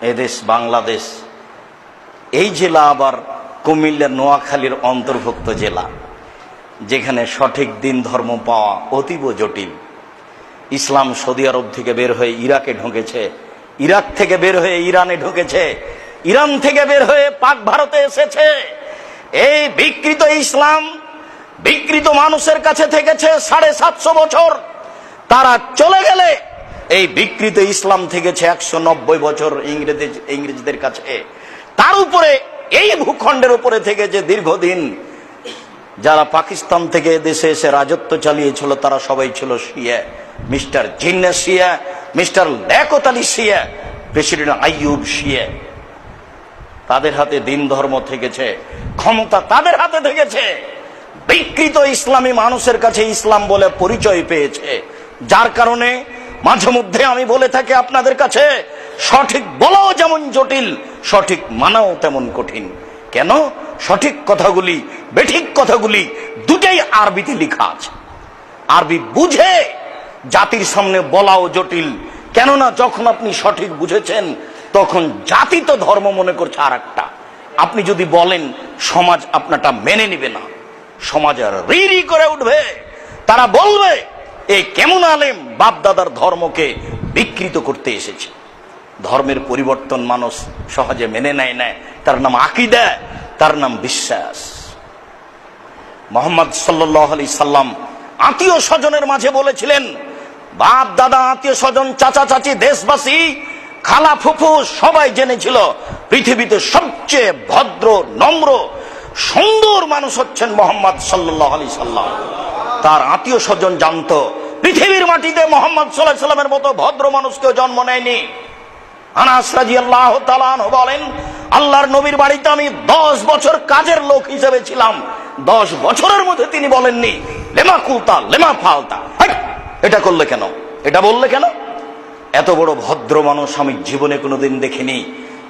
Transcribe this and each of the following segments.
এদেশ বাংলাদেশ। এই জেলা আবার কুমিল্লার নোয়াখালীর অন্তর্ভুক্ত জেলা, যেখানে সঠিক দিন ধর্ম পাওয়া অতীব জটিল। ইসলাম সৌদি আরব থেকে বের হয়ে ইরাকে ঢুকেছে, ইরাক থেকে বের হয়ে ইরানে ঢুকেছে, ইরান থেকে বের হয়ে পাক ভারতে এসেছে। এই বিকৃত ইসলাম বিকৃত মানুষের কাছে থেকেছে 750 বছর। তারা চলে গেলে এই বিকৃত ইসলাম থেকেছে 190 বছর ইংরেজদের কাছে। তার উপরে এই ভূখণ্ডের উপরে থেকে যে দীর্ঘদিন যারা পাকিস্তান থেকে দেশে এসে রাজত্ব চালিয়েছিল, তারা সবাই ছিল শিয়া। মিস্টার জিন্না শিয়া, মিস্টার লিয়াকত আলী শিয়া, প্রেসিডেন্ট আইয়ুব শিয়া। তাদের হাতে দিন ধর্ম থেকেছে, ক্ষমতা তাদের হাতে থেকেছে। বিকৃত ইসলামী মানুষের কাছে ইসলাম বলে পরিচয় পেয়েছে, যার কারণে মাঝে মধ্যে আমি বলে থাকি আপনাদের কাছে, সঠিক বলাও যেমন জটিল, সঠিক মানাও তেমন কঠিন। কেন? সঠিক কথাগুলি বেঠিক কথাগুলি দুটাই আরবিতে লেখা আছে। আরবি বুঝে জাতির সামনে বলাও জটিল, কেননা যখন আপনি সঠিক বুঝেছেন তখন জাতি তো ধর্ম মনে করছে আর একটা। আপনি যদি বলেন, সমাজ আপনারটা মেনে নিবে না, সমাজ আর রি করে উঠবে। তারা বলবে, এই কেমন আলেম বাপ দাদার ধর্মকে বিকৃত করতে এসেছে। ধর্মের পরিবর্তন মানুষ সহজে মেনে নেয় না, তার নাম আকীদা, তার নাম বিশ্বাস। মুহাম্মদ সাল্লাল্লাহু আলাইহি সাল্লাম আত্মীয় স্বজনের মাঝে বলেছিলেন, বাপ দাদা, আত্মীয় স্বজন, চাচা চাচি, দেশবাসী, খালা ফুফু সবাই জেনেছিল পৃথিবীতে সবচেয়ে ভদ্র, নম্র, সুন্দর মানুষ হচ্ছেন মুহাম্মদ সাল্লাল্লাহু আলাইহি সাল্লাম। তার আত্মীয় স্বজন জানতো পৃথিবীর মাটিতে মুহাম্মদ সাল্লাল্লাহু আলাইহি সাল্লামের মতো ভদ্র মানুষ কেউ জন্ম নেয়নি। আনাস রাদিয়াল্লাহু তাআলা আনহু বলেন, আল্লাহর নবীর বাড়িতে আমি 10 বছর কাজের লোক হিসেবে ছিলাম। 10 বছরের মধ্যে তিনি বলেননি লেমা কুলতা লেমা ফালতা, এটা করলে কেন, এটা বললে কেন। এত বড় ভদ্র মানুষ আমি জীবনে কোনোদিন দেখিনি।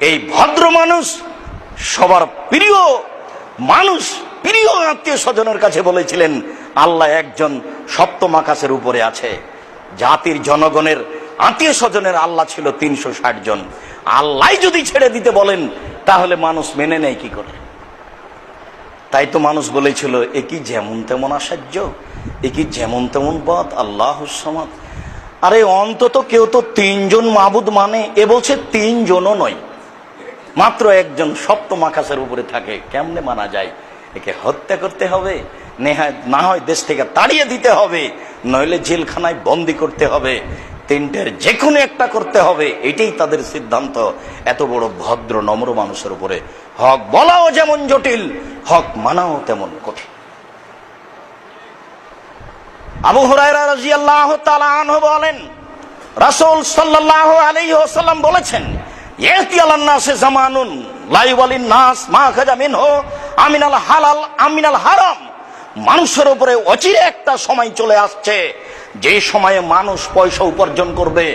এই ভদ্র মানুষ সবার প্রিয় মানুষ, প্রিয় আত্মীয় স্বজনের কাছে বলেছিলেন, আল্লাহ একজন সপ্তম আকাশের উপরে আছে। জাতির জনগণের আত্মীয় স্বজনের আল্লাহ ছিল 360 জন। আল্লাহ যদি ছেড়ে দিতে বলেন, তাহলে মানুষ মেনে নেয় কি করে? তাই তো মানুষ বলেছিল, এ কি যেমন তেমন আশ্চর্য, এ কি যেমন তেমন পথ, আল্লাহুস সামাদ। আরে অন্তত কেউ তো 3 জন মাবুদ মানে, এ বলছে 3 জনও নয়, মাত্র একজন সপ্তম আকাশের উপরে থাকে। কেমনে মানা যায়? একে হত্যা করতে হবে, না হয় দেশ থেকে তাড়িয়ে দিতে হবে, নইলে জেলখানায় বন্দি করতে হবে, 3টের যে কোনো একটা করতে হবে। এটাই তাদের সিদ্ধান্ত। এত বড় ভদ্র নম্র মানুষের উপরে হক বলাও যেমন জটিল, হক মানাও তেমন কঠিন। আবু হুরায়রা রাদিয়াল্লাহু তাআলা আনহু বলেন, রাসূল সাল্লাল্লাহু আলাইহি ওয়াসাল্লাম বলেছেন, ইয়াতি আলান নাসে জামানুন লা ইউবালিন নাস মা খাজা মিনহু আমিনাল হালাল আমিনাল হারাম। মানুষের উপরে অচিরে একটা সময় চলে আসছে, যে সময়ে মানুষ পয়সা উপার্জন করবে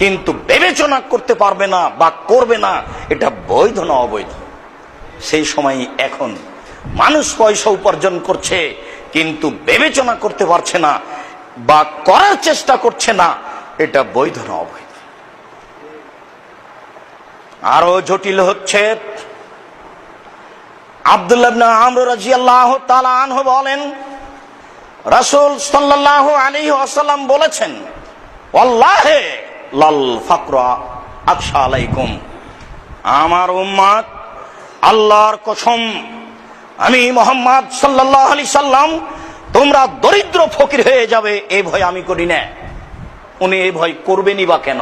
কিন্তু বিবেচনা করতে পারবে না বা করবে না এটা বৈধ না অবৈধ। সেই সময় এখন মানুষ পয়সা উপার্জন করছে কিন্তু বিবেচনা করতে পারছে না বা করার চেষ্টা করছে না, এটা বৈধ না অবৈধ। আরো জটিল হচ্ছে, আব্দুল্লাহ ইবনে আমর রাদিয়াল্লাহু তাআলা আনহু বলেন, রাসূল সাল্লাল্লাহু আলাইহি ওয়াসাল্লাম বলেছেন, ওয়াল্লাহি লাল ফাকরা আখশা আলাইকুম। আমার উম্মত, আল্লাহর কসম, আমি মুহাম্মদ সাল্লাল্লাহু আলাইহি সাল্লাম, তোমরা দরিদ্র ফকির হয়ে যাবে এই ভয় আমি করি না। উনি এই ভয় করবেনই বা কেন?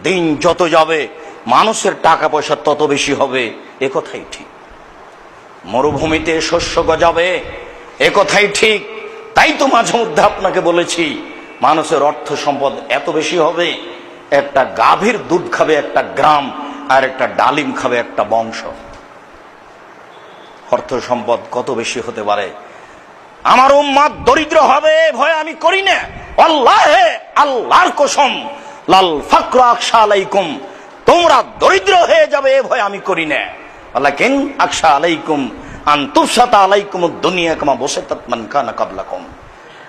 দিন যত যাবে মানুষের টাকা পয়সা তত বেশি হবে, এ কথাই ঠিক। মরুভূমিতে শস্য গজাবে, এ কথাই ঠিক। তাই তো মাঝে মধ্যে আপনাকে বলেছি, মানুষের অর্থ সম্পদ এত বেশি হবে, একটা গাভীর দুধ খাবে একটা গ্রাম, আর একটা ডালিম খাবে একটা বংশ। অর্থ সম্পদ কত বেশি হতে পারে। আমার উম্মত দরিদ্র হবে ভয় আমি করি না। আল্লাহে, আল্লাহর কসম, লাল ফাকরা আখশা আলাইকুম, তোমরা দরিদ্র হয়ে যাবে এ ভয় আমি করি না। ওয়ালাকিন আখশা আলাইকুম আন তুফসাতা আলাইকুম দুনিয়া কামা বসাতাত মান কানা ক্বাবলাকুম।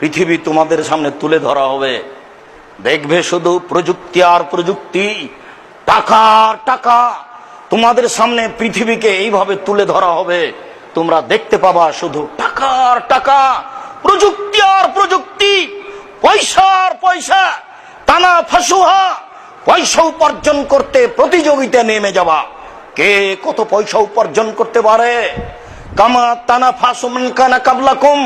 পৃথিবী তোমাদের সামনে তুলে ধরা হবে, দেখবে শুধু প্রযুক্তি আর প্রযুক্তি। টাকার টাকা। তোমাদের সামনে পৃথিবীকে এইভাবে তুলে ধরা হবে, তোমরা দেখতে পাবা শুধু টাকার টাকা, প্রযুক্তি আর প্রযুক্তি, পয়সার পয়সা, টানা ফাসুহা। পয়সা উপার্জন করতে প্রতিযোগিতা নেমে যাবা, কে কত পয়সা উপার্জন করতে পারে। কামা তানা ফাসুমান কানা কাবলাকুম,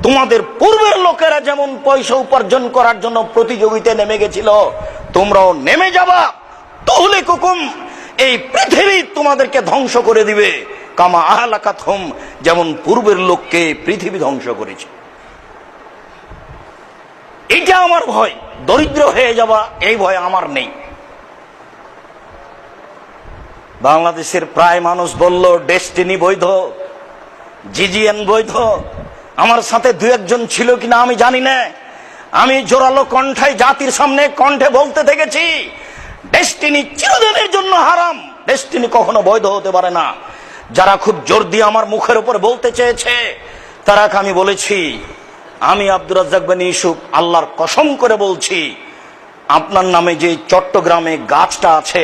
তোমাদের পূর্বের লোকেরা যেমন পয়সা উপার্জন করার জন্য প্রতিযোগিতায় নেমে গেছিল, তোমরাও নেমে যাবা। তাহলে কুকুম, এই পৃথিবী তোমাদেরকে ধ্বংস করে দিবে। কামা আহলাকাতহুম, যেমন পূর্বের লোককে পৃথিবী ধ্বংস করেছে। এটা আমার ভয়, দরিদ্র হয়ে যাবা এই ভয় আমার নেই। বাংলাদেশের প্রায় মানুষ বলল ডেস্টিনি বৈধ, জিজিএন বৈধ। আমার সাথে দু একজন ছিল কিনা আমি জানি না। আমি জোরালো কণ্ঠায় জাতির সামনে কণ্ঠে বলতে থেকেছি, ডেস্টিনি চিরদিনের জন্য হারাম, ডেস্টিনি কখনো বৈধ হতে পারে না। যারা খুব জোর দিয়ে আমার মুখের উপর বলতে চেয়েছে, তারাকে আমি বলেছি, আমি আব্দুর রাজ্জাক বিন ইউসুফ আল্লাহর কসম করে বলছি, আপনার নামে যে চট্টগ্রামে গাছটা আছে,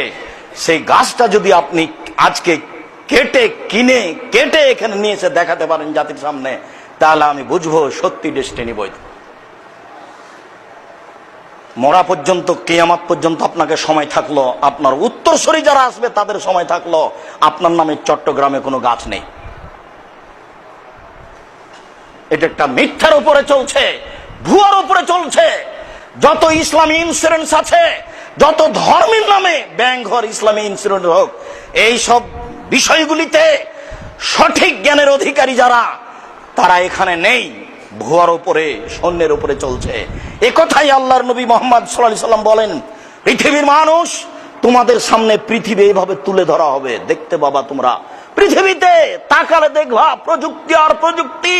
সেই গাছটা যদি আপনি আজকে কেটে এখানে নিয়ে এসে দেখাতে পারেন জাতির সামনে, তাহলে আমি বুঝবো সত্যি ডেস্টিনি বৈধ। মরা পর্যন্ত, কিয়ামত পর্যন্ত আপনাকে সময় থাকলো, আপনার উত্তরসূরি যারা আসবে তাদের সময় থাকলো, আপনার নামে চট্টগ্রামে কোনো গাছ নেই। এটা একটা মিথ্যার উপরে চলছে, ভুয়ার উপরে চলছে। যত ইসলামী ইন্স্যুরেন্স আছে, যত ধর্মের নামে ব্যাংক হোক, ইসলামী ইন্স্যুরেন্স হোক, এই সব বিষয়গুলিতে সঠিক জ্ঞানের অধিকারী যারা, তারা এখানে নেই। ভুয়ার উপরে, সৈন্যের উপরে চলছে। এ কথাই আল্লাহর নবী মুহাম্মদ সাল্লাল্লাহু আলাইহি সাল্লাম বলেন, পৃথিবীর মানুষ, তোমাদের সামনে পৃথিবী এইভাবে তুলে ধরা হবে, দেখতে পাবা তোমরা। পৃথিবীতে তাকালে দেখবা প্রযুক্তি আর প্রযুক্তি,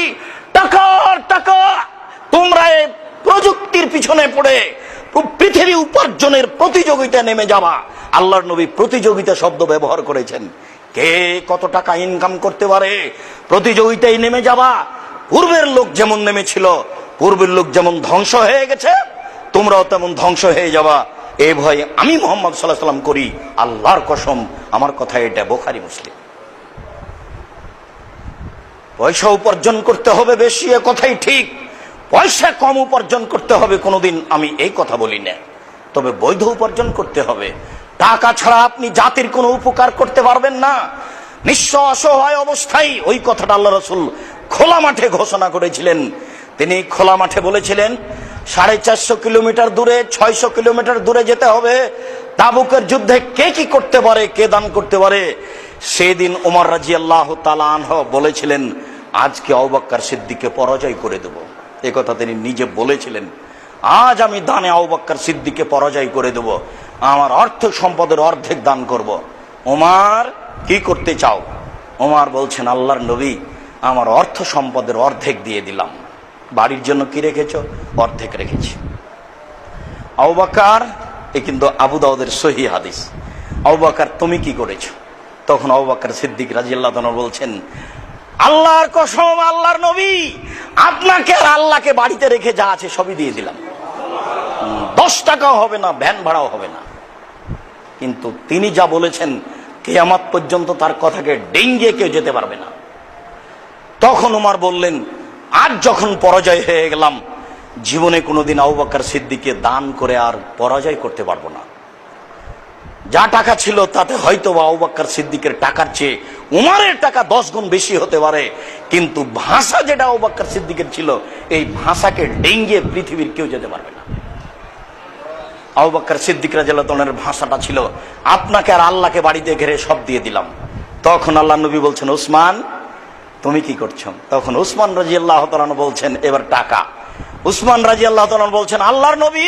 টাকা আর টাকা। তোমরা এই প্রযুক্তির পিছনে পড়ে পৃথিবী উপার্জনের প্রতিযোগিতা নেমে যাবা। আল্লাহর নবী প্রতিযোগিতা শব্দ ব্যবহার করেছেন, কে কত টাকা ইনকাম করতে পারে, প্রতিযোগিতায় নেমে যাবা। পূর্বের লোক যেমন নেমেছিল, পূর্বের লোক যেমন ধ্বংস হয়ে গেছে, তোমরাও তেমন ধ্বংস হয়ে যাবা। এই ভয়ে আমি মুহাম্মদ সাল্লাল্লাহু আলাইহি সাল্লাম করি, আল্লাহর কসম আমার কথা এটা, বুখারী মুসলিম। পয়সা উপার্জন করতে হবে বেশি, এ কথাই ঠিক। পয়সা কম উপার্জন করতে হবে কোনোদিন আমি এই কথা বলি না, তবে বৈধ উপার্জন করতে হবে। টাকা ছাড়া আপনি জাতির কোনো উপকার করতে পারবেন না। নিঃস্ব অসহায় অবস্থায়, ওই কথাটা আল্লাহ রাসূল খোলা মাঠে ঘোষণা করেছিলেন। তিনি খোলা মাঠে বলেছিলেন, 450 কিলোমিটার দূরে, 600 কিলোমিটার দূরে যেতে হবে। তাবুকের যুদ্ধে কে কি করতে পারে, কে দান করতে পারে। সেদিন ওমর রাদিয়াল্লাহু তাআলা আনহু বলেছিলেন, আজকে আবু বকর সিদ্দিককে পরাজয় করে দেব। এই কথা তিনি নিজে বলেছিলেন, আজ আমি দানে আবু বকর সিদ্দিককে পরাজয় করে দেব, আমার অর্থ সম্পদের অর্ধেক দান করব। ওমর, কি করতে চাও? ওমর বলছেন, আল্লাহর নবী, আমার অর্থ সম্পদের অর্ধেক দিয়ে দিলাম। বাড়ির জন্য কি রেখেছো? অর্ধেক রেখেছি। আবু বকর, এ কিন্তু আবু দাউদের সহিহ হাদিস। আবু বকর, তুমি কি করেছো? তখন আবু বকর সিদ্দিক রাদিয়াল্লাহু আনহু বলছেন, আল্লাহর কসম, আল্লাহর নবী, আপনাকে আর আল্লাহকে বাড়িতে রেখে যা আছে সবই দিয়ে দিলাম। 10 টাকাও হবে না, ভ্যান ভাড়াও হবে না। কিন্তু তিনি যা বলেছেন, কিয়ামত পর্যন্ত তার কথাকে ডিঙ্গিয়ে কেউ যেতে পারবে না। তখন ওমর বললেন, আজ যখন পরাজয় হয়ে গেলাম, জীবনে কোনোদিন আবু বকর সিদ্দিককে দান করে আর পরাজয় করতে পারবো না। যা টাকা ছিল তাতে হয়তো আবু বকর সিদ্দিকের টাকার চেয়ে উমরের টাকা 10 গুণ বেশি হতে পারে, কিন্তু ভাষা যেটা আবু বকর সিদ্দিকের ছিল, এই ভাষাকে ডিঙ্গিয়ে পৃথিবীর কেউ যেতে পারবে না। আবু বকর সিদ্দিক রাদিয়াল্লাহু তাআলার ভাষাটা ছিল, আপনাকে আর আল্লাহকে বাড়িতে ঘিরে সব দিয়ে দিলাম। তখন আল্লাহ নবী বলছেন, উসমান, তুমি কি করছো? তখন উসমান রাদিয়াল্লাহু তাআলা বলছেন, এবার টাকা। উসমান রাদিয়াল্লাহু তাআলা বলছেন, আল্লাহর নবী,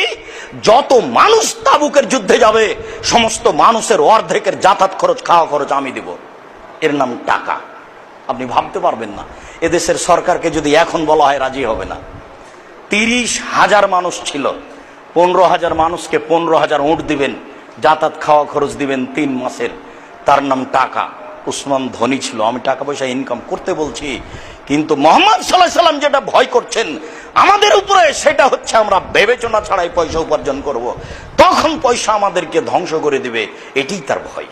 যত মানুষ তাবুকের যুদ্ধে যাবে, সমস্ত মানুষের অর্ধেকের যাতায়াত খরচ, খাওয়া খরচ আমি দিব। এর নাম টাকা। আপনি ভাবতে পারবেন না, এদেশের সরকারকে যদি এখন বলা হয় রাজি হবে না। 30,000 মানুষ ছিল, 15,000 মানুষকে 15,000 উট দিবেন, যাতায়াত খাওয়া খরচ দিবেন 3 মাসের, তার নাম টাকা। উসমান ধনী ছিল। আমি টাকা পয়সা ইনকাম করতে বলছি, কিন্তু মুহাম্মদ সাল্লাল্লাহু আলাইহি সাল্লাম যেটা ভয় করছেন আমাদের উপরে, সেটা হচ্ছে আমরা বিবেচনা ছাড়াই পয়সা উপার্জন করব। কখন পয়সা আমাদেরকে ধ্বংস করে দিবে এটাই তার ভয়।